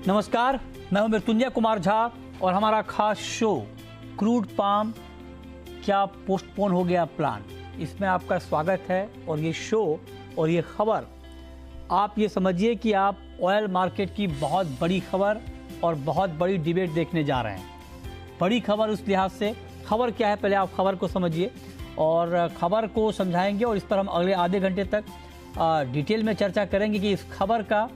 नमस्कार, मैं हूं मृत्युंजय कुमार झा और हमारा खास शो क्रूड पाम क्या पोस्टपोन हो गया प्लान, इसमें आपका स्वागत है। और ये शो और ये खबर, आप ये समझिए कि आप ऑयल मार्केट की बहुत बड़ी खबर और बहुत बड़ी डिबेट देखने जा रहे हैं। बड़ी खबर उस लिहाज से, खबर क्या है पहले आप खबर को समझिए और खबर को समझाएंगे और इस पर हम अगले आधे घंटे तक डिटेल में चर्चा करेंगे कि इस खबर का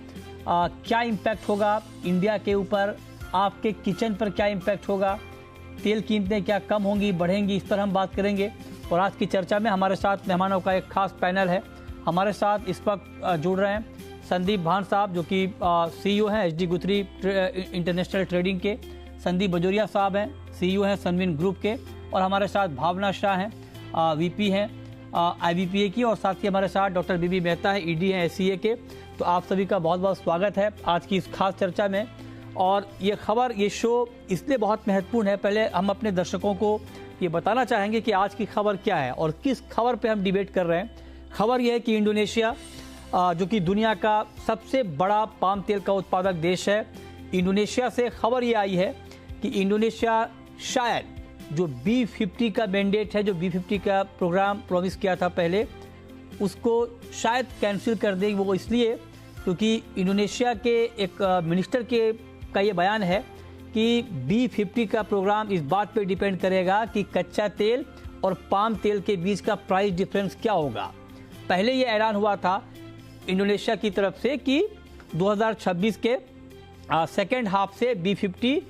क्या इम्पैक्ट होगा इंडिया के ऊपर, आपके किचन पर क्या इम्पैक्ट होगा, तेल कीमतें क्या कम होंगी बढ़ेंगी, इस पर हम बात करेंगे। और आज की चर्चा में हमारे साथ मेहमानों का एक खास पैनल है। हमारे साथ इस वक्त जुड़ रहे हैं संदीप भान साहब जो कि CEO हैं HD गुथरी इंटरनेशनल ट्रेडिंग के, संदीप बजोरिया साहब हैं CEO हैं सनविन ग्रुप के, और हमारे साथ भावना शाह हैं VP हैं IBPA की, और साथ ही हमारे साथ डॉक्टर बीबी मेहता है ED हैं SCA के। तो आप सभी का बहुत बहुत स्वागत है आज की इस खास चर्चा में। और ये खबर, ये शो इसलिए बहुत महत्वपूर्ण है, पहले हम अपने दर्शकों को ये बताना चाहेंगे कि आज की खबर क्या है और किस खबर पे हम डिबेट कर रहे हैं। खबर यह है कि इंडोनेशिया जो कि दुनिया का सबसे बड़ा पाम तेल का उत्पादक देश है, इंडोनेशिया से खबर ये आई है कि इंडोनेशिया शायद जो B50 का मैंडेट है, जो B50 का प्रोग्राम प्रॉमिस किया था पहले, उसको शायद कैंसिल कर देगी। वो इसलिए क्योंकि इंडोनेशिया के एक मिनिस्टर का ये बयान है कि B50 का प्रोग्राम इस बात पे डिपेंड करेगा कि कच्चा तेल और पाम तेल के बीच का प्राइस डिफरेंस क्या होगा। पहले ये ऐलान हुआ था इंडोनेशिया की तरफ से कि 2026 के सेकेंड हाफ से B50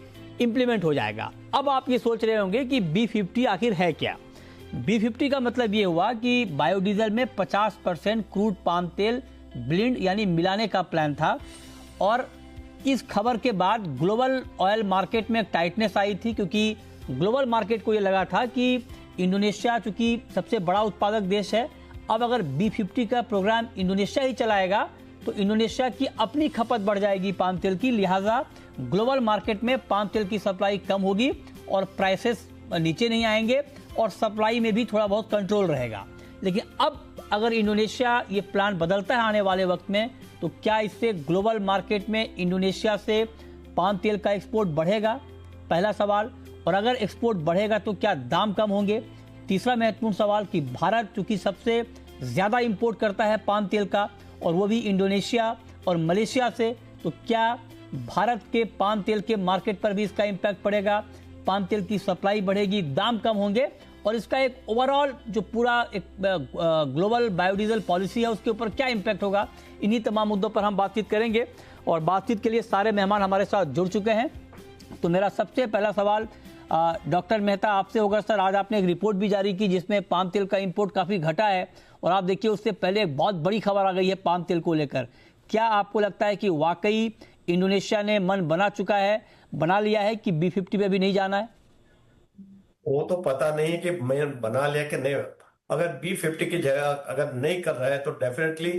इम्प्लीमेंट हो जाएगा। अब आप ये सोच रहे होंगे कि B50 आखिर है क्या। B50 का मतलब ये हुआ कि बायोडीजल में 50% क्रूड पाम तेल ब्लेंड यानी मिलाने का प्लान था। और इस खबर के बाद ग्लोबल ऑयल मार्केट में एक टाइटनेस आई थी, क्योंकि ग्लोबल मार्केट को ये लगा था कि इंडोनेशिया चूंकि सबसे बड़ा उत्पादक देश है, अब अगर B50 का प्रोग्राम इंडोनेशिया ही चलाएगा तो इंडोनेशिया की अपनी खपत बढ़ जाएगी पाम तेल की, लिहाजा ग्लोबल मार्केट में पाम तेल की सप्लाई कम होगी और प्राइसेस नीचे नहीं आएंगे और सप्लाई में भी थोड़ा बहुत कंट्रोल रहेगा। लेकिन अब अगर इंडोनेशिया ये प्लान बदलता है आने वाले वक्त में, तो क्या इससे ग्लोबल मार्केट में इंडोनेशिया से पाम तेल का एक्सपोर्ट बढ़ेगा, पहला सवाल। और अगर एक्सपोर्ट बढ़ेगा तो क्या दाम कम होंगे। तीसरा महत्वपूर्ण सवाल कि भारत चूंकि सबसे ज्यादा इंपोर्ट करता है पाम तेल का, और वो भी इंडोनेशिया और मलेशिया से, तो क्या भारत के पाम तेल के मार्केट पर भी इसका इम्पैक्ट पड़ेगा, पाम तेल की सप्लाई बढ़ेगी, दाम कम होंगे, और इसका एक ओवरऑल जो पूरा एक ग्लोबल बायोडीजल पॉलिसी है उसके ऊपर क्या इम्पैक्ट होगा। इन्हीं तमाम मुद्दों पर हम बातचीत करेंगे और बातचीत के लिए सारे मेहमान हमारे साथ जुड़ चुके हैं। तो मेरा सबसे पहला सवाल डॉक्टर मेहता आपसे होगा। सर, आज आपने एक रिपोर्ट भी जारी की जिसमें पाम तेल का इंपोर्ट काफ़ी घटा है, और आप देखिए उससे पहले एक बहुत बड़ी खबर आ गई है पाम तेल को लेकर। क्या आपको लगता है कि वाकई इंडोनेशिया ने मन बना लिया है कि B50 पे भी नहीं जाना है? वो तो पता नहीं कि मैं बना लिया कि नहीं। अगर B50 की जगह अगर नहीं कर रहा है तो definitely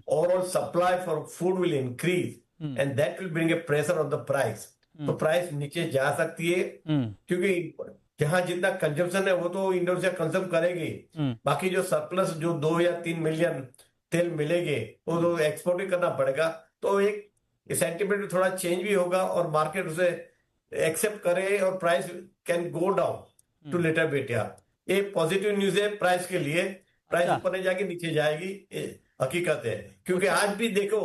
overall supply for food will increase and that will bring a pressure on the price. तो प्राइस नीचे जा सकती है, क्योंकि जहां जितना कंजम्पशन है वो तो इंडोनेशिया कंज्यूम करेगी, बाकी जो सरप्लस जो 2 या 3 मिलियन तेल मिलेंगे वो तो एक्सपोर्ट ही करना पड़ेगा। तो एक सेंटिमेंट में थोड़ा चेंज भी होगा और मार्केट उसे एक्सेप्ट करे और price can go down to little bit. ये पॉजिटिव न्यूज है प्राइस के लिए। प्राइस ऊपर नहीं जाएगी, नीचे जाएगी, हकीकत है। क्योंकि आज भी देखो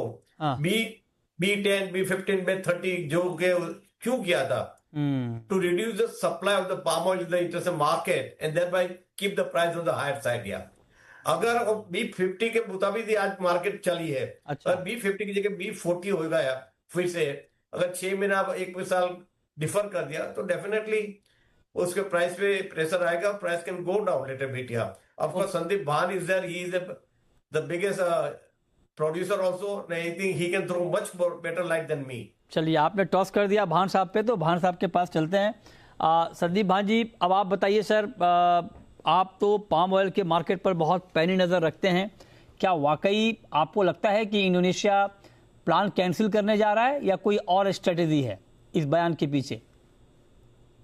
B10 B15 में 30 जो के क्यों किया था, to reduce the supply of the palm oil in the international market and thereby keep the price on the higher side. अगर B50 के मुताबिक ही आज मार्केट चली है, अगर B50 की जगह B40 हो गया फिर से, अगर 6 महीना 1 साल डिफर कर दिया तो डेफिनेटली उसके प्राइस पे प्रेशर आएगा, price can go down later bit. Of course Sandeep Bhan is there, he is the biggest producer also, I think he can throw much better light than me. चलिए, आपने टॉस कर दिया भान साहब पे, तो भान साहब के पास चलते हैं। संदीप भान जी, अब आप बताइए सर, आप तो पाम ऑयल के मार्केट पर बहुत पैनी नज़र रखते हैं। क्या वाकई आपको लगता है कि इंडोनेशिया प्लान कैंसिल करने जा रहा है या कोई और स्ट्रेटेजी है इस बयान के पीछे?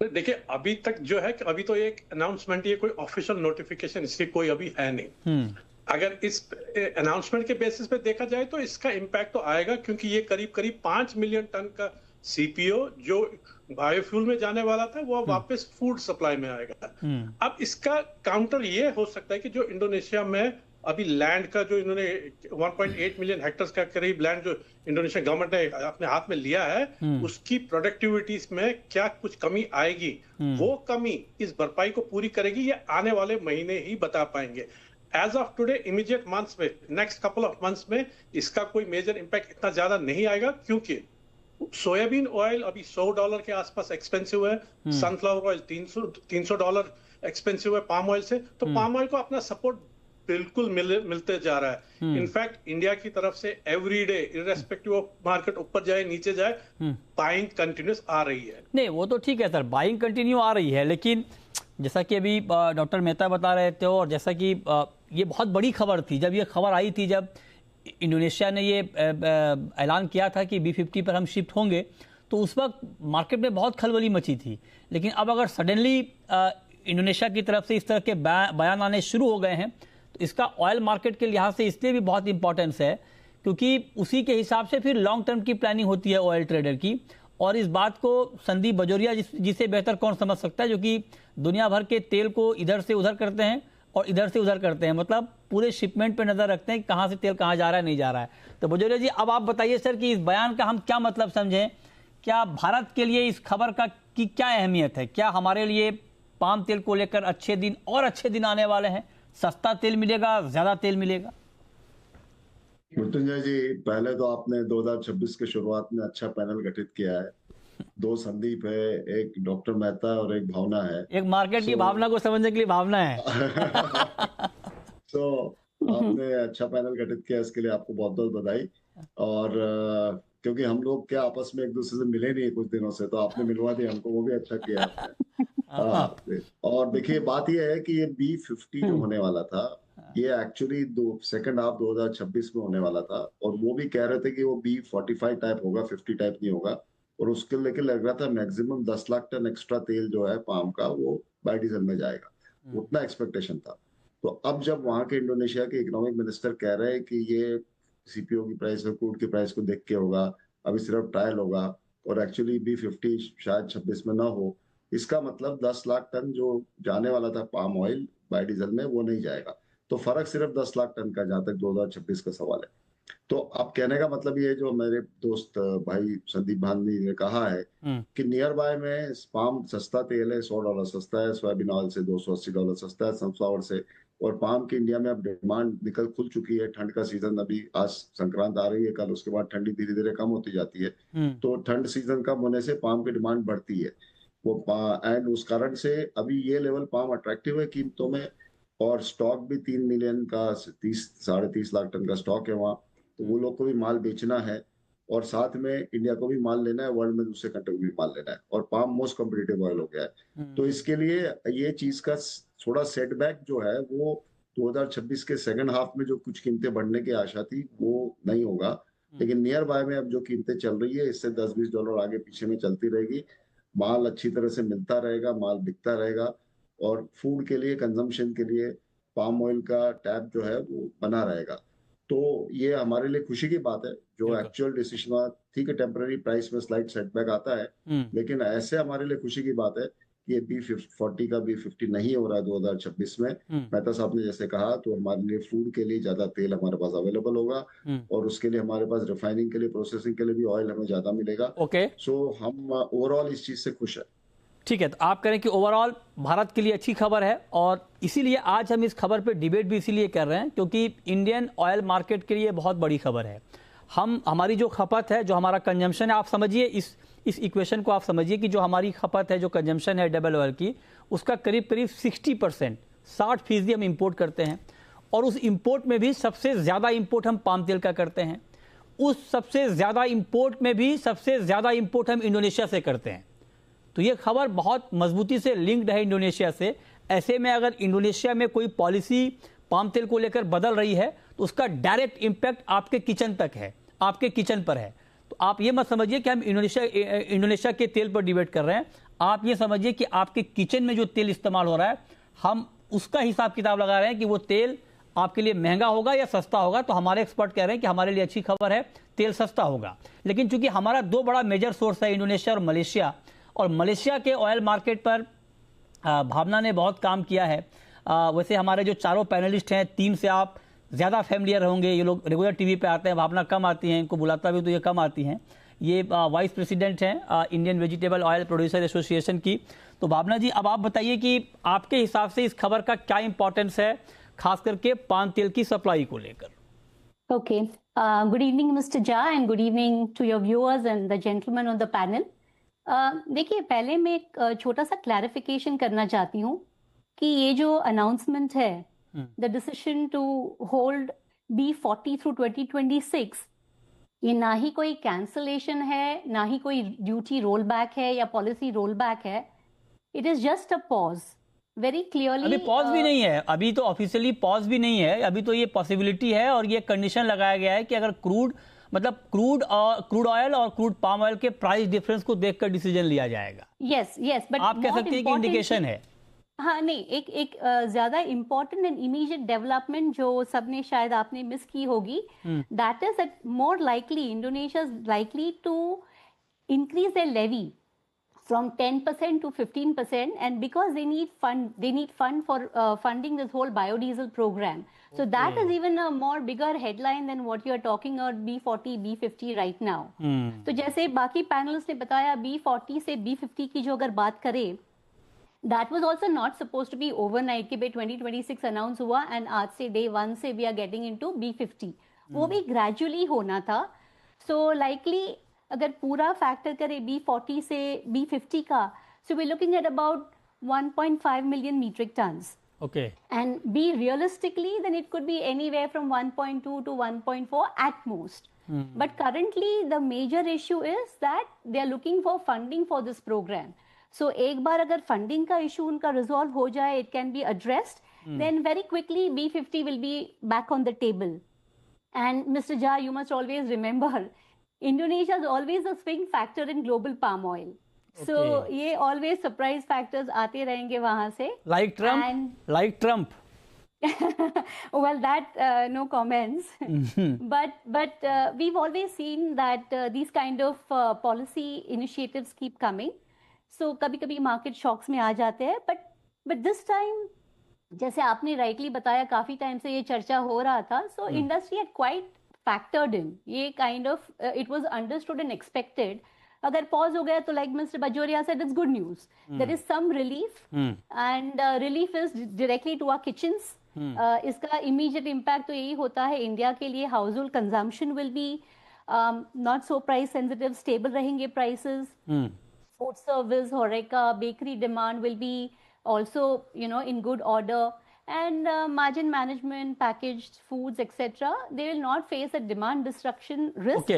देखिए, अभी तक जो है कि अभी तो एक अनाउंसमेंट, ये कोई ऑफिशियल नोटिफिकेशन इसकी कोई अभी है नहीं। अगर इस अनाउंसमेंट के बेसिस पे देखा जाए तो इसका इम्पैक्ट तो आएगा, क्योंकि ये करीब 5 मिलियन टन का सीपीओ जो बायोफ्यूल में जाने वाला था वो वापस फूड सप्लाई में आएगा। अब इसका काउंटर ये हो सकता है कि जो इंडोनेशिया में अभी लैंड का जो इन्होंने 1.8 मिलियन हेक्टेयर का करीब लैंड जो इंडोनेशिया गवर्नमेंट ने अपने हाथ में लिया है, उसकी प्रोडक्टिविटीज में क्या कुछ कमी आएगी, वो कमी इस भरपाई को पूरी करेगी, ये आने वाले महीने ही बता पाएंगे। As of today immediate months में, नेक्स्ट कपल ऑफ मंथ्स में इसका कोई मेजर इंपैक्ट इतना ज्यादा नहीं आएगा, क्योंकि सोयाबीन ऑयल अभी $100 के आसपास एक्सपेंसिव है, सनफ्लावर ऑयल $300 एक्सपेंसिव है पाम ऑयल से, तो पाम ऑयल को अपना सपोर्ट बिल्कुल मिलते जा रहा है। इनफैक्ट इंडिया की तरफ से every day irrespective of market ऊपर जाए नीचे जाए, बाइंग कंटिन्यूस आ रही है। नहीं वो तो ठीक है सर, बाइंग कंटिन्यू आ रही है, लेकिन जैसा कि अभी डॉक्टर मेहता बता रहे थे और जैसा कि ये बहुत बड़ी खबर थी, जब ये खबर आई थी, जब इंडोनेशिया ने ये ऐलान किया था कि B50 पर हम शिफ्ट होंगे, तो उस वक्त मार्केट में बहुत खलबली मची थी। लेकिन अब अगर सडनली इंडोनेशिया की तरफ से इस तरह के बयान आने शुरू हो गए हैं, तो इसका ऑयल मार्केट के लिहाज से इसलिए भी बहुत इंपॉर्टेंस है, क्योंकि उसी के हिसाब से फिर लॉन्ग टर्म की प्लानिंग होती है ऑयल ट्रेडर की। और इस बात को संदीप बजोरिया जिसे बेहतर कौन समझ सकता है, जो कि दुनिया भर के तेल को इधर से उधर करते हैं और इधर से उधर करते हैं, मतलब पूरे शिपमेंट पे नजर रखते हैं कि कहाँ से तेल कहाँ जा रहा है, नहीं जा रहा है। तो बजोरिया जी, अब आप बताइए सर कि इस बयान का हम क्या मतलब समझें, क्या भारत के लिए इस खबर का की क्या अहमियत है, क्या हमारे लिए पाम तेल को लेकर अच्छे दिन और अच्छे दिन आने वाले हैं, सस्ता तेल मिलेगा, ज्यादा तेल मिलेगा? मृत्युंजय जी, पहले तो आपने 2026 के शुरुआत में अच्छा पैनल गठित किया है। 2 संदीप है, एक डॉक्टर मेहता और एक भावना है। एक मार्केट की भावना को समझने के लिए भावना है। तो आपने अच्छा पैनल गठित किया, इसके लिए आपको बहुत बहुत बधाई। और क्योंकि हम लोग क्या आपस में एक दूसरे से मिले नहीं कुछ दिनों से, तो आपने मिलवा दिया हमको, वो भी अच्छा किया आपने। और देखिए बात यह है कि ये B50 जो होने वाला था, ये एक्चुअली सेकंड हाफ 2026 में होने वाला था, और वो भी कह रहे थे कि वो B45 टाइप होगा, 50 टाइप नहीं होगा। और उसके लेके लग रहा था मैक्सिमम 10 लाख टन एक्स्ट्रा तेल जो है पाम का, वो बायोडीजल में जाएगा, उतना एक्सपेक्टेशन था। तो अब जब वहां के इंडोनेशिया के इकोनॉमिक मिनिस्टर कह रहे हैं कि ये सीपीओ की प्राइस और क्रूड की प्राइस को देख के होगा, अभी सिर्फ ट्रायल होगा, और एक्चुअली B50 शायद 26 में ना हो, इसका मतलब 10 लाख टन जो जाने वाला था पाम ऑयल बायोडीजल में, वो नहीं जाएगा। तो फर्क सिर्फ 10 लाख टन का, जहां तक 2026 का सवाल है। तो अब कहने का मतलब ये, जो मेरे दोस्त भाई संदीप भानी ने कहा है कि नियर बाय में पाम सस्ता तेल है, $100 सस्ता है, सोयाबीन ऑयल से $280 सस्ता है, सनफ्लावर से। और पाम की इंडिया में अब डिमांड खुल चुकी है। ठंड का सीजन, अभी आज संक्रांत आ रही है कल, उसके बाद ठंडी धीरे धीरे कम होती जाती है। तो ठंड सीजन कम होने से पाम की डिमांड बढ़ती है वो, एंड उस कारण से अभी ये लेवल पाम अट्रैक्टिव है कीमतों में। और स्टॉक भी 3 मिलियन का 30-30 लाख टन का स्टॉक है वहाँ, तो वो लोग को भी माल बेचना है, और साथ में इंडिया को भी माल लेना है, वर्ल्ड में दूसरे कंट्री को भी माल लेना है, और पाम मोस्ट कॉम्पिटिटिव ऑयल हो गया है। तो इसके लिए ये चीज का थोड़ा सेटबैक जो है, वो 2026 के सेकंड हाफ में जो कुछ कीमतें बढ़ने की आशा थी वो नहीं होगा। लेकिन नियर बाय में अब जो कीमतें चल रही है, इससे $10-20 आगे पीछे में चलती रहेगी। माल अच्छी तरह से मिलता रहेगा, माल बिकता रहेगा, और फूड के लिए, कंजम्पशन के लिए पाम ऑयल का टैप जो है वो बना रहेगा। तो ये हमारे लिए खुशी की बात है। जो एक्चुअल डिसीजन, ठीक है, टेम्पररी प्राइस में स्लाइट सेटबैक आता है, लेकिन ऐसे हमारे लिए खुशी की बात है कि ये B40 का B50 नहीं हो रहा है 2026 में। मेहता साहब ने जैसे कहा, तो हमारे लिए फूड के लिए ज्यादा तेल हमारे पास अवेलेबल होगा, और उसके लिए हमारे पास रिफाइनिंग के लिए, प्रोसेसिंग के लिए भी ऑयल हमें ज्यादा मिलेगा। सो हम ओवरऑल इस चीज से खुश है। ठीक है, तो आप करें कि ओवरऑल भारत के लिए अच्छी खबर है, और इसीलिए आज हम इस खबर पे डिबेट भी इसीलिए कर रहे हैं क्योंकि इंडियन ऑयल मार्केट के लिए बहुत बड़ी खबर है। हमारी जो खपत है, जो हमारा कंजम्पशन है, आप समझिए इस इक्वेशन को, आप समझिए कि जो हमारी खपत है, जो कंजम्पशन है डबल ऑयल की, उसका करीब 60%, 60% हम इंपोर्ट करते हैं, और उस इंपोर्ट में भी सबसे ज़्यादा इंपोर्ट हम पाम तेल का करते हैं। उस सबसे ज़्यादा इंपोर्ट में भी सबसे ज़्यादा इंपोर्ट हम इंडोनेशिया से करते हैं। तो ये खबर बहुत मजबूती से लिंक्ड है इंडोनेशिया से। ऐसे में अगर इंडोनेशिया में कोई पॉलिसी पाम तेल को लेकर बदल रही है, तो उसका डायरेक्ट इंपैक्ट आपके किचन तक है, आपके किचन पर है। तो आप ये मत समझिए कि हम इंडोनेशिया के तेल पर डिबेट कर रहे हैं। आप ये समझिए कि आपके किचन में जो तेल इस्तेमाल हो रहा है, हम उसका हिसाब किताब लगा रहे हैं कि वो तेल आपके लिए महंगा होगा या सस्ता होगा, तो हमारे एक्सपर्ट कह रहे हैं कि हमारे लिए अच्छी खबर है, तेल सस्ता होगा। लेकिन चूंकि हमारा दो बड़ा मेजर सोर्स है, इंडोनेशिया और मलेशिया, और मलेशिया के ऑयल मार्केट पर भावना ने बहुत काम किया है। वैसे हमारे जो चारों पैनलिस्ट हैं, तीन से आप ज़्यादा फैमिलियर होंगे, ये लोग रेगुलर टीवी पे आते हैं, भावना कम आती हैं, इनको बुलाता भी तो ये कम आती हैं। ये वाइस प्रेसिडेंट हैं Indian vegetable oil producer association की। तो भावना जी, अब आप बताइए कि आपके हिसाब से इस खबर का क्या इंपॉर्टेंस है, खास करके पाम तेल की सप्लाई को लेकर। Okay, good evening mister Jha and good evening to your viewers and the gentleman on the panel. देखिए, पहले मैं एक छोटा सा क्लैरिफिकेशन करना चाहती हूँ कि ये जो अनाउंसमेंट है, the decision to hold B40 through 2026, ये ना ही कोई कैंसलेशन है, ना ही कोई ड्यूटी रोल बैक है या पॉलिसी रोल बैक है। It is just a pause, very clearly. अभी पॉज भी नहीं है, अभी तो ऑफिशियली पॉज भी नहीं है, अभी तो ये पॉसिबिलिटी है और ये कंडीशन लगाया गया है कि अगर क्रूड ऑयल और क्रूड पाम ऑयल के प्राइस डिफरेंस को देखकर डिसीजन लिया जाएगा। यस, बट आप कह सकते हैं कि इंडिकेशन है। हाँ, नहीं, एक ज्यादा इंपॉर्टेंट एंड इमीडिएट डेवलपमेंट जो सबने शायद आपने मिस की होगी, that is that more likely Indonesia is likely to increase their levy from 10% to 15%, and because they need fund for funding this whole biodiesel program. So that is even a more bigger headline than what you are talking about B40, B50 right now. तो जैसे बाकी panelist ने बताया, B40 से B50 की जो अगर बात करें, that was also not supposed to be overnight कि भाई 2026 अनाउंस हुआ and आज से day 1 से we are getting into B50, वो भी gradually होना था। So likely अगर पूरा फैक्टर करें B40 से B50 का, so we're looking at about 1.5 million metric tons. Okay. And be realistically, then it could be anywhere from 1.2 to 1.4 at most. But currently the major issue is that they are looking for funding for this program. So एक बार अगर funding का issue उनका resolve हो जाए, it can be addressed, then very quickly B50 will be back on the table. And Mr. Jha, you must always remember, Indonesia is always a swing factor in global palm oil. Okay. So ये always surprise factors आते रहेंगे वहाँ से. Like Trump. Well, that no comments. But we've always seen that these kind of policy initiatives keep coming. So कभी-कभी market shocks में आ जाते हैं. But this time, जैसे आपने rightly बताया, काफी time से ये चर्चा हो रहा था. So industry had quite factored in. ये kind of it was understood and expected. अगर pause हो गया तो like Mr. Bajoria said, it's good news. There is some relief, and relief is directly to our kitchens. इसका immediate impact तो यही होता है इंडिया के लिए, household consumption will be not so price sensitive, stable रहेंगे prices. Food service, horeca, bakery demand will be also in good order. And margin management, packaged foods, etc., they will not face a demand destruction risk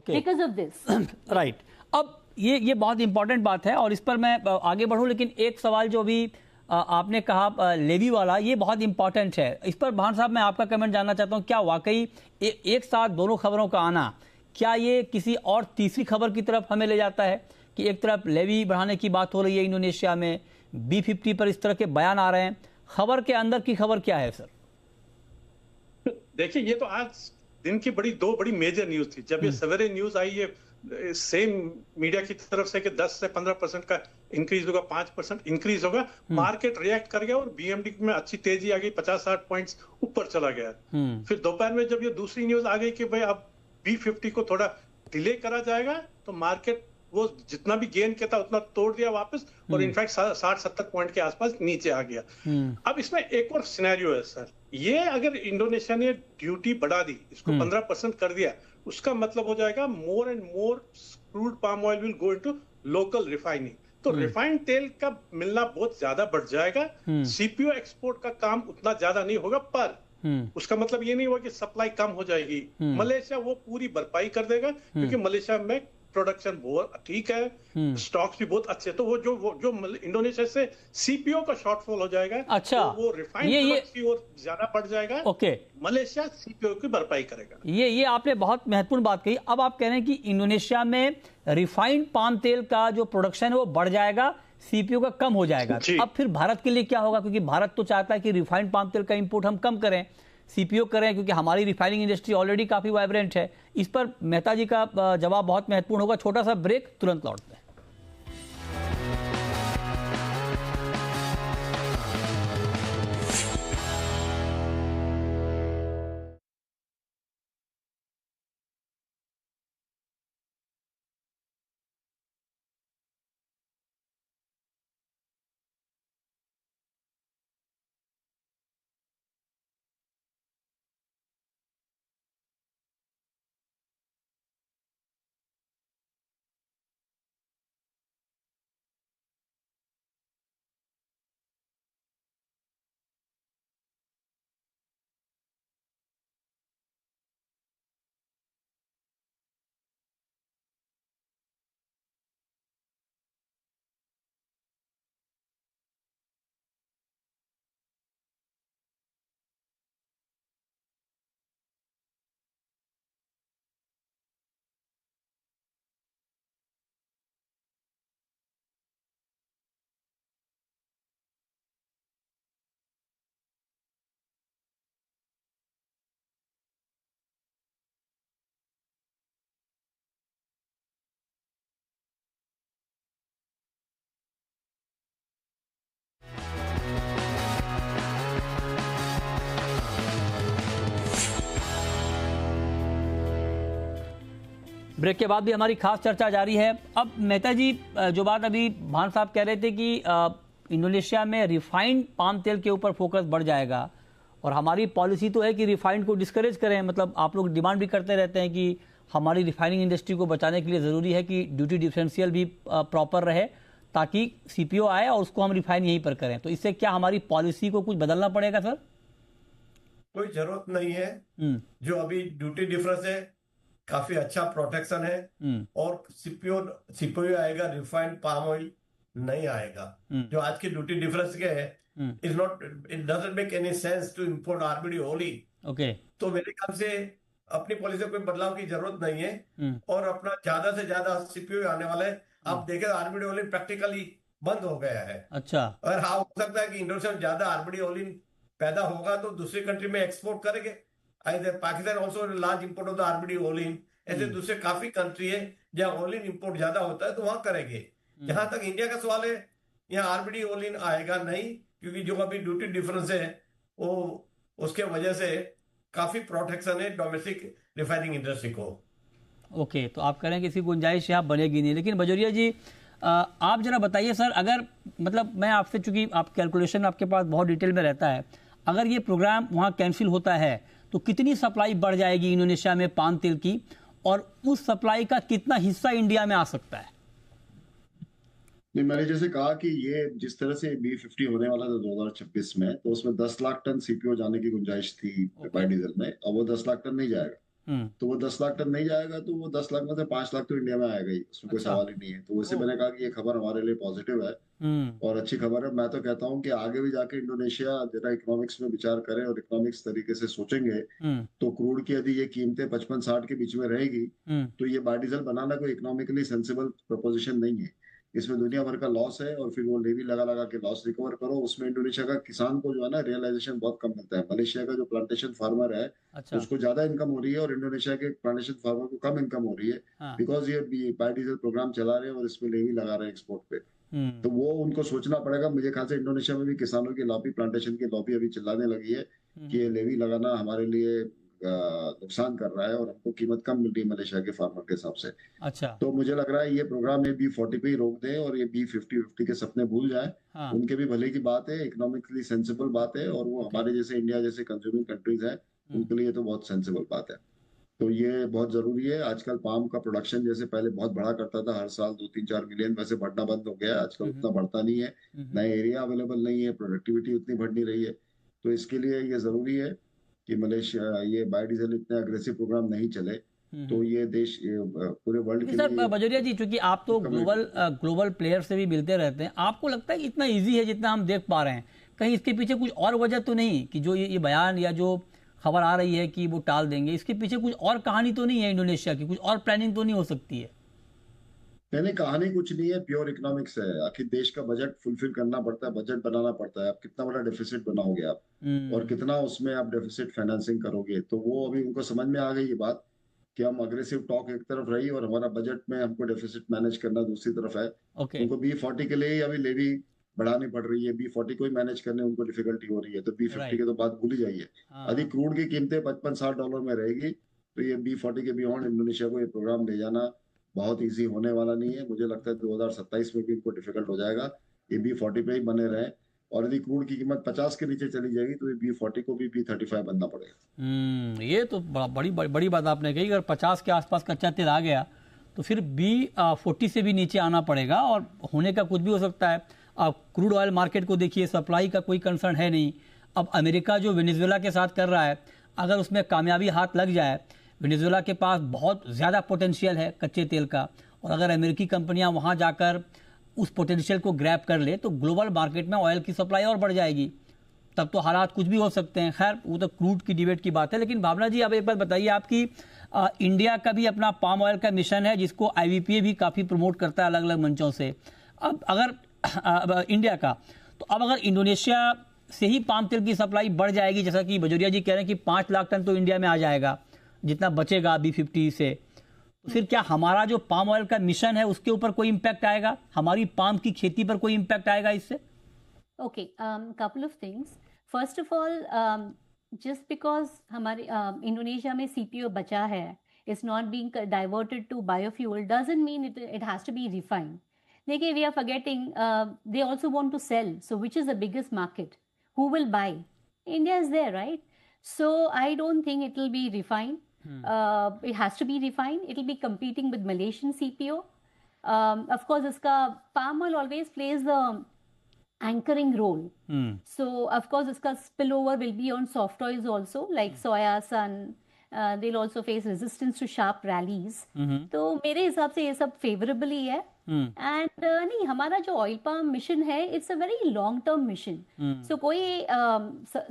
because of this. Right. अब ये बहुत important बात है और इस पर मैं आगे बढ़ूं, लेकिन एक सवाल जो भी आपने कहा लेवी वाला, ये बहुत इंपॉर्टेंट है। इस पर भान साहब मैं आपका कमेंट जानना चाहता हूं, क्या वाकई एक साथ दोनों खबरों का आना, क्या ये किसी और तीसरी खबर की तरफ हमें ले जाता है कि एक तरफ लेवी बढ़ाने की बात हो रही है इंडोनेशिया में, B50 पर इस तरह के बयान आ रहे हैं, खबर के अंदर की खबर क्या है सर? देखिए, ये तो आज दिन की दो बड़ी मेजर न्यूज थी। जब ये सवेरे न्यूज आई, ये सेम मीडिया की तरफ से कि 10 से 15% का इंक्रीज होगा, 5% इंक्रीज होगा, मार्केट रिएक्ट कर गया और BMD में अच्छी तेजी आ गई, 50-60 पॉइंट्स ऊपर चला गया। फिर दोपहर में जब ये दूसरी न्यूज आ गई कि भाई अब B50 को थोड़ा डिले करा जाएगा, तो मार्केट वो जितना भी गेन किया था उतना तोड़ दिया वापस, और इनफैक्ट 60-70 पॉइंट के आसपास नीचे आ गया। अब इसमें एक और सिनेरियो है सर, ये अगर इंडोनेशिया ने ड्यूटी बढ़ा दी, इसको 15% कर दिया, उसका मतलब हो जाएगा more and more crude palm oil will go into local refining. तो रिफाइंड तेल का मिलना बहुत ज्यादा बढ़ जाएगा। CPO एक्सपोर्ट का काम उतना ज्यादा नहीं होगा, पर उसका मतलब ये नहीं हुआ कि सप्लाई कम हो जाएगी। मलेशिया वो पूरी भरपाई कर देगा, क्योंकि मलेशिया में प्रोडक्शन बहुत ठीक है, स्टॉक्स भी बहुत अच्छे, तो वो जो इंडोनेशिया से CPO का शॉर्टफॉल हो जाएगा, अच्छा, तो वो रिफाइंड की ओर ज्यादा बढ़ जाएगा। मलेशिया CPO की भरपाई करेगा। ये आपने बहुत महत्वपूर्ण बात कही। अब आप कह रहे हैं कि इंडोनेशिया में रिफाइंड पाम तेल का जो प्रोडक्शन है वो बढ़ जाएगा, CPO का कम हो जाएगा। अब फिर भारत के लिए क्या होगा, क्योंकि भारत तो चाहता है कि रिफाइंड पाम तेल का इंपोर्ट हम कम करें, सीपीओ करें, क्योंकि हमारी रिफाइनिंग इंडस्ट्री ऑलरेडी काफ़ी वाइब्रेंट है। इस पर मेहता जी का जवाब बहुत महत्वपूर्ण होगा। छोटा सा ब्रेक, तुरंत लौटते हैं। ब्रेक के बाद भी हमारी खास चर्चा जारी है। अब मेहता जी, जो बात अभी भान साहब कह रहे थे कि इंडोनेशिया में रिफाइंड पाम तेल के ऊपर फोकस बढ़ जाएगा, और हमारी पॉलिसी तो है कि रिफाइंड को डिस्करेज करें। मतलब आप लोग डिमांड भी करते रहते हैं कि हमारी रिफाइनिंग इंडस्ट्री को बचाने के लिए ज़रूरी है कि ड्यूटी डिफरेंशियल भी प्रॉपर रहे, ताकि सीपीओ आए और उसको हम रिफाइन यहीं पर करें। तो इससे क्या हमारी पॉलिसी को कुछ बदलना पड़ेगा सर? कोई जरूरत नहीं है। जो अभी ड्यूटी डिफरेंस है, काफी अच्छा प्रोटेक्शन है, और सीपीओ आएगा, रिफाइंड पाम ऑयल नहीं आएगा। जो आज की ड्यूटी डिफरेंस के है, is not, it doesn't make any sense to import RBD only. Okay, तो मेरे ख्याल से अपनी पॉलिसी में कोई बदलाव की जरूरत नहीं है, और अपना ज्यादा से ज्यादा सीपीओ आने वाला है। आप देखें आरबीडी ओलिन प्रैक्टिकली बंद हो गया है। अच्छा, और हाँ, हो सकता है कि इंडोनेशिया में ज्यादा आरबीडी ओलिन पैदा होगा तो दूसरी कंट्री में एक्सपोर्ट करेंगे। Pakistan also large import of the RBD Olin. ऐसे दूसरे काफी कंट्री है जहाँ ओलिन इंपोर्ट ज्यादा होता है, तो वहां करेंगे। जहां तक इंडिया का सवाल है, यहाँ आरबीडी ओलिन आएगा नहीं, क्योंकि जो अभी ड्यूटी डिफरेंस है वो उसके वजह से काफी प्रोटेक्शन है डोमेस्टिक रिफाइनिंग इंडस्ट्री को। ओके, तो आप कह रहे हैं कि इसकी गुंजाइश यहाँ बनेगी नहीं। लेकिन बजोरिया जी, आप जरा बताइए सर, अगर मतलब मैं आपसे, चूंकि आप कैलकुलेशन आपके पास बहुत डिटेल में रहता है, अगर ये प्रोग्राम वहाँ कैंसिल होता है तो कितनी सप्लाई बढ़ जाएगी इंडोनेशिया में पाम तेल की, और उस सप्लाई का कितना हिस्सा इंडिया में आ सकता है? नहीं, मैंने जैसे कहा कि ये जिस तरह से B50 होने वाला था 2026 में, तो उसमें 10 लाख टन सीपीओ जाने की गुंजाइश थी बायोडीजल में, और वो 10 लाख टन नहीं जाएगा। तो वो 10 लाख टन नहीं जाएगा, तो वो 10 लाख में से 5 लाख तो इंडिया में आएगा ही, उसमें कोई सवाल ही नहीं है। तो वैसे मैंने कहा कि ये खबर हमारे लिए पॉजिटिव है और अच्छी खबर है। मैं तो कहता हूँ कि आगे भी जाके इंडोनेशिया जरा इकोनॉमिक्स में विचार करे और इकोनॉमिक्स तरीके से सोचेंगे, तो क्रूड की यदि ये कीमतें 55-60 के बीच में रहेगी, तो ये बायोडीजल बनाना कोई इकोनॉमिकली सेंसिबल प्रपोजिशन नहीं है। इसमें दुनिया भर का लॉस है, और फिर वो लेवी लगा लगा के लॉस रिकवर करो। उसमें इंडोनेशिया का किसान को जो है ना, रियलाइजेशन बहुत कम मिलता है। मलेशिया का जो प्लांटेशन फार्मर है, उसको ज्यादा इनकम हो रही है, और इंडोनेशिया के प्लांटेशन फार्मर को कम इनकम हो रही है, बिकॉज ये बायोडीजल प्रोग्राम चला रहे हैं और इसमें लेवी लगा रहे हैं एक्सपोर्ट पे। तो वो उनको सोचना पड़ेगा। मुझे ख्याल से इंडोनेशिया में भी किसानों की लॉबी, प्लांटेशन की लॉबी अभी चिल्लाने लगी है कि ये लेवी लगाना हमारे लिए नुकसान कर रहा है, और हमको कीमत कम मिल रही है मलेशिया के फार्मर के हिसाब से। अच्छा, तो मुझे लग रहा है ये प्रोग्राम ये B40 पे ही रोक दें, और ये B50 के सपने भूल जाए। उनके भी भले की बात है, इकोनॉमिकली सेंसिबल बात है, और वो हमारे जैसे इंडिया जैसे कंज्यूमिंग कंट्रीज हैं, उनके लिए तो बहुत सेंसिबल बात है। तो ये बहुत जरूरी है। आजकल पाम का प्रोडक्शन जैसे पहले बहुत बढ़ा करता था, हर साल 2-3-4 मिलियन, वैसे बढ़ना बंद हो गया है। आजकल उतना बढ़ता नहीं है, नए एरिया अवेलेबल नहीं है, प्रोडक्टिविटी उतनी बढ़ नहीं रही है। तो इसके लिए ये जरूरी है कि मलेशिया ये बायोडीजल इतने अग्रेसिव प्रोग्राम नहीं चले, तो ये देश पूरे वर्ल्ड के लिए। सर बजोरिया जी, चूंकि आप तो ग्लोबल प्लेयर से भी मिलते रहते हैं, आपको लगता है कि इतना इजी है जितना हम देख पा रहे हैं? कहीं इसके पीछे कुछ और वजह तो नहीं कि जो ये बयान या जो खबर आ रही है कि वो टाल देंगे, इसके पीछे कुछ और कहानी तो नहीं है? इंडोनेशिया की कुछ और प्लानिंग तो नहीं हो सकती है? नहीं, कहानी कुछ नहीं है, प्योर इकोनॉमिक्स है। आखिर देश का बजट फुलफिल करना पड़ता है, बजट बनाना पड़ता है। आप कितना बड़ा डेफिसिट बनाओगे आप, और कितना उसमें आप डेफिसिट फाइनेंसिंग करोगे। तो वो अभी उनको समझ में आ गई ये बात कि हम अग्रेसिव टॉक एक तरफ रही और हमारा बजट में हमको डेफिसिट मैनेज करना दूसरी तरफ है। ओके। उनको B40 के लिए ही अभी लेवी बढ़ानी पड़ रही है। B40 को ही मैनेज करने उनको डिफिकल्टी हो रही है, तो B50 की तो बात भूल ही जाइए। यदि क्रूड की कीमतें $55-60 में रहेगी तो ये B40 के बियॉन्ड इंडोनेशिया को ये प्रोग्राम ले जाना बहुत इजी होने वाला नहीं है। मुझे लगता है 2027 में भी इनको डिफिकल्ट हो जाएगा। ये B40 पे ही बने रहे, और यदि क्रूड की कीमत 50 के नीचे चली जाएगी तो ये B40 को भी B35 बनना पड़ेगा। ये तो बड़ी बात आपने कही। अगर 50 के आसपास कच्चा तेल आ गया तो फिर B40 से भी नीचे आना पड़ेगा, और होने का कुछ भी हो सकता है। आप क्रूड ऑयल मार्केट को देखिए, सप्लाई का कोई कंसर्न है नहीं। अब अमेरिका जो वेनेजुएला के साथ कर रहा है, अगर उसमें कामयाबी हाथ लग जाए, वेनेजुएला के पास बहुत ज़्यादा पोटेंशियल है कच्चे तेल का, और अगर अमेरिकी कंपनियां वहां जाकर उस पोटेंशियल को ग्रैब कर ले तो ग्लोबल मार्केट में ऑयल की सप्लाई और बढ़ जाएगी। तब तो हालात कुछ भी हो सकते हैं। खैर, वो तो क्रूड की डिबेट की बात है। लेकिन भावना जी, अब एक बात बताइए, आपकी इंडिया का भी अपना पाम ऑयल का मिशन है जिसको IVPA भी काफ़ी प्रमोट करता है अलग अलग मंचों से। अब अगर इंडिया का, तो अब अगर इंडोनेशिया से ही पाम तेल की सप्लाई बढ़ जाएगी, जैसा कि बजोरिया जी कह रहे हैं कि 5 लाख टन तो इंडिया में आ जाएगा जितना बचेगा B50 से, तो फिर क्या हमारा जो पाम ऑयल का मिशन है उसके ऊपर कोई इम्पैक्ट आएगा? हमारी पाम की खेती पर कोई इम्पैक्ट आएगा इससे? Okay, couple of things. First of all, just because हमारे इंडोनेशिया में CPO बचा है, is not being diverted to biofuel, doesn't mean it has to be refined. देखिए, we are forgetting, they also want to sell. So which is the biggest market? Who will buy? India is there, right? So I don't think it will be refined. It has to be refined. It will be competing with Malaysian CPO. Of course, iska palm oil always plays the anchoring role. So of course, iska spillover will be on soft oils also, like soya, sun. They'll also face resistance to sharp rallies. तो मेरे हिसाब से ये सब favorable ही है. And नहीं, हमारा जो ऑयल पाम मिशन है, it's a very long term mission. So कोई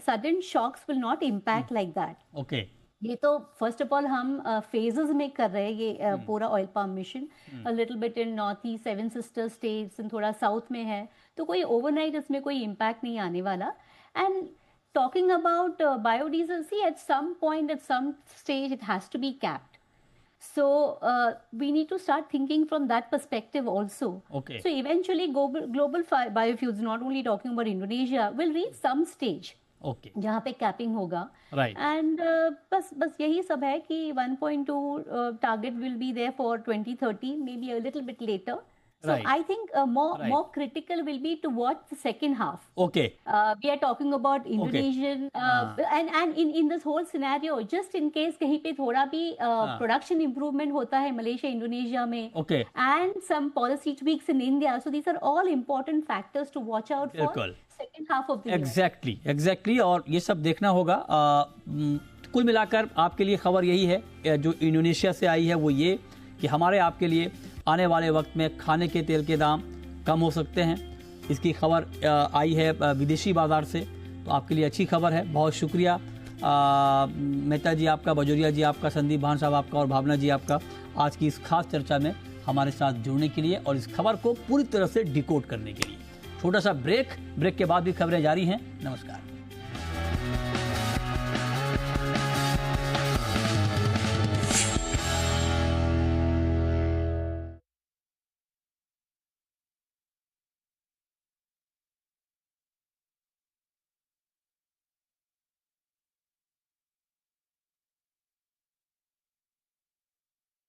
sudden shocks will not impact like that. Okay, ये तो फर्स्ट ऑफ ऑल हम फेजेस में कर रहे हैं ये पूरा oil palm mission. A little bit in North East, 7 sister states, थोड़ा साउथ में है. तो कोई ओवरनाइट इसमें कोई इम्पैक्ट नहीं आने वाला. And talking about biodiesel, see, at some point, at some stage, it has to be capped. So we need to start thinking from that perspective also. Okay. So eventually, global biofuels, not only talking about Indonesia, will reach some stage. Okay. जहाँ पे capping होगा. Right. And बस यही सब है कि 1.2 target will be there for 2030, maybe a little bit later. So Right. I think more critical will be to watch the second half. Okay. We are talking about Indonesian and in this whole scenario, just in case कहीं पे थोड़ा भी production improvement होता है Malaysia, Indonesia में, Okay. and some policy tweaks in India. So these are all important factors to watch out for. बिल्कुल. Second half of the year. Exactly. और ये सब देखना होगा. कुल मिलाकर आपके लिए खबर यही है जो इंडोनेशिया से आई है, वो ये कि हमारे आपके लिए आने वाले वक्त में खाने के तेल के दाम कम हो सकते हैं. इसकी खबर आई है विदेशी बाजार से, तो आपके लिए अच्छी खबर है. बहुत शुक्रिया मेहता जी आपका, बजोरिया जी आपका, संदीप भान साहब आपका और भावना जी आपका आज की इस खास चर्चा में हमारे साथ जुड़ने के लिए और इस खबर को पूरी तरह से डिकोड करने के लिए. छोटा सा ब्रेक के बाद भी खबरें जारी हैं. नमस्कार.